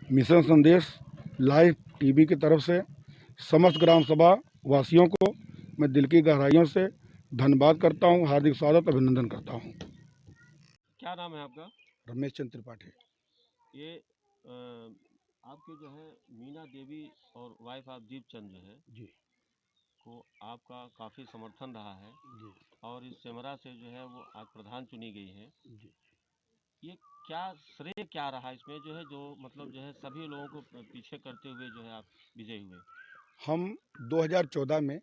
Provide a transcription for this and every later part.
Mission संदेश live TV की तरफ से समस्त ग्राम सभा वासियों को मैं दिल की गहराइयों से धन्यवाद करता हूं, हार्दिक स्वागत अभिनंदन करता हूं। क्या नाम है आपका? रमेश चंद्र त्रिपाठी। ये आपके जो है मीना देवी और वाइफ ऑफ दीप चंद जो है जी को आपका काफ़ी समर्थन रहा है जी और इस सेमरा से जो है वो आज प्रधान चुनी गई है। जी। ये क्या श्रेय क्या रहा इसमें जो है, जो मतलब जो है सभी लोगों को पीछे करते हुए जो है आप विजयी हुए? हम 2014 में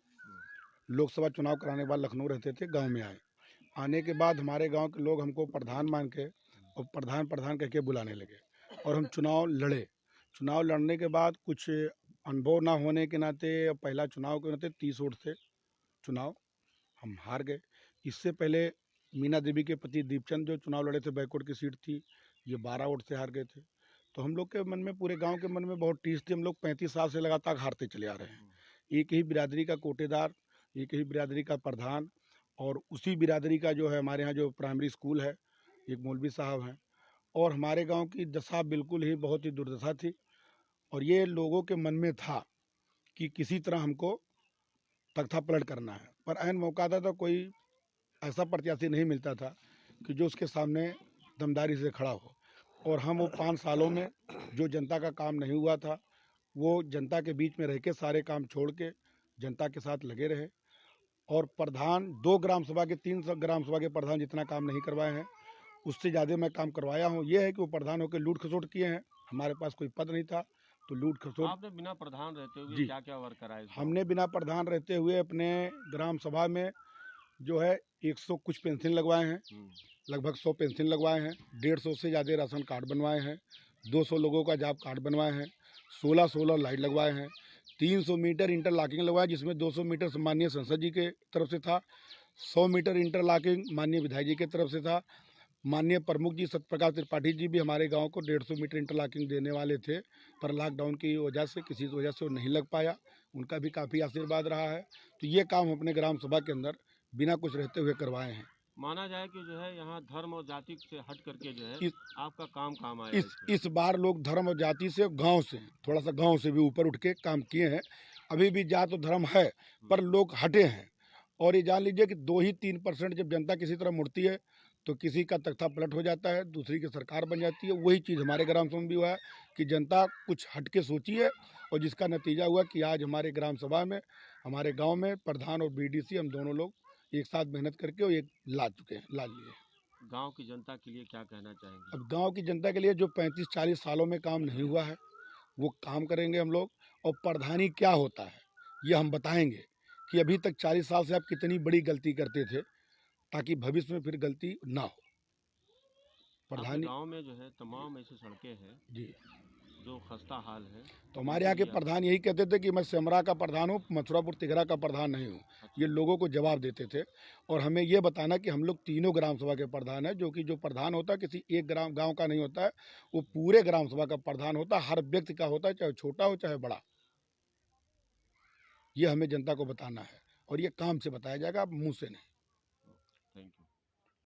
लोकसभा चुनाव कराने के बाद लखनऊ रहते थे, गांव में आए। आने के बाद हमारे गांव के लोग हमको प्रधान मान के और प्रधान प्रधान कह के बुलाने लगे और हम चुनाव लड़े। चुनाव लड़ने के बाद कुछ अनुभव ना होने के नाते, पहला चुनाव के नाते 30 वोट से चुनाव हम हार गए। इससे पहले मीना देवी के पति दीपचंद जो चुनाव लड़े थे, बैकवर्ड की सीट थी, ये 12 वोट से हार गए थे। तो हम लोग के मन में, पूरे गांव के मन में बहुत टीस थी। हम लोग 35 साल से लगातार हारते चले आ रहे हैं। एक ही बिरादरी का कोटेदार, एक ही बिरादरी का प्रधान, और उसी बिरादरी का जो है हमारे यहाँ जो प्राइमरी स्कूल है, एक मौलवी साहब हैं। और हमारे गांव की दशा बिल्कुल ही बहुत ही दुर्दशा थी। और ये लोगों के मन में था कि किसी तरह हमको तख्ता पलट करना है, पर ऐन मौका था तो कोई ऐसा प्रत्याशी नहीं मिलता था कि जो उसके सामने दमदारी से खड़ा हो। और हम वो 5 सालों में जो जनता का काम नहीं हुआ था, वो जनता के बीच में रह के सारे काम छोड़ के जनता के साथ लगे रहे। और प्रधान 2 ग्राम सभा के, 3 ग्राम सभा के प्रधान जितना काम नहीं करवाए हैं, उससे ज़्यादा मैं काम करवाया हूँ। ये है कि वो प्रधान होकर लूट खसोट किए हैं। हमारे पास कोई पद नहीं था तो लूट खसोट। आपने बिना प्रधान रहते हुए जी, क्या क्या वर्क करा इस गाँव हमने में? बिना प्रधान रहते हुए अपने ग्राम सभा में जो है 100 कुछ पेंशन लगवाए हैं, लगभग 100 पेंशन लगवाए हैं, 150 से ज़्यादा राशन कार्ड बनवाए हैं, 200 लोगों का जॉब कार्ड बनवाए हैं, 16 लाइट लगवाए हैं, 300 मीटर इंटरलॉकिंग लगवाया, जिसमें 200 मीटर माननीय संसद जी के तरफ से था, 100 मीटर इंटरलॉकिंग माननीय विधायक जी के तरफ से था। माननीय प्रमुख जी सत्यप्रकाश त्रिपाठी जी भी हमारे गांव को 150 मीटर इंटरलॉकिंग देने वाले थे, पर लॉकडाउन की वजह से, किसी वजह से वो नहीं लग पाया। उनका भी काफ़ी आशीर्वाद रहा है। तो ये काम हम अपने ग्राम सभा के अंदर बिना कुछ रहते हुए करवाए हैं। माना जाए कि जो है यहाँ धर्म और जाति से हट करके जो है इस आपका काम आया इस इसमें। इस बार लोग धर्म और जाति से, गांव से, थोड़ा सा गांव से भी ऊपर उठ के काम किए हैं। अभी भी जात और धर्म है, पर लोग हटे हैं। और ये जान लीजिए कि 2 ही 3% जब जनता किसी तरह मुड़ती है तो किसी का तख्ता पलट हो जाता है, दूसरी की सरकार बन जाती है। वही चीज़ हमारे ग्राम सभा में भी हुआ है कि जनता कुछ हट के सोची है, और जिसका नतीजा हुआ कि आज हमारे ग्राम सभा में, हमारे गांव में प्रधान और बीडीसी हम दोनों लोग एक साथ मेहनत करके और एक ला चुके हैं, ला लिए। गांव की जनता के लिए क्या कहना चाहेंगे? अब गांव की जनता के लिए जो 35-40 सालों में काम नहीं हुआ है, वो काम करेंगे हम लोग। और प्रधानी क्या होता है ये हम बताएंगे कि अभी तक 40 साल से आप कितनी बड़ी गलती करते थे, ताकि भविष्य में फिर गलती ना हो। आपके प्रधानी गांव में जो है तमाम ऐसी सड़कें हैं जी। जो खस्ता हाल है, तो हमारे उनके यहाँ के लिए आप प्रधान यही कहते थे कि मैं सेमरा का प्रधान हूँ, मथुरापुर तिघरा का प्रधान नहीं हूँ। ये लोगों को जवाब देते थे। और हमें ये बताना कि हम लोग तीनों ग्राम सभा के प्रधान हैं, जो कि जो प्रधान होता है किसी एक गाँव का नहीं होता है, वो पूरे ग्राम सभा का प्रधान होता है, हर व्यक्ति का होता है, चाहे छोटा हो चाहे बड़ा। ये हमें जनता को बताना है, और ये काम से बताया जाएगा, मुँह से नहीं।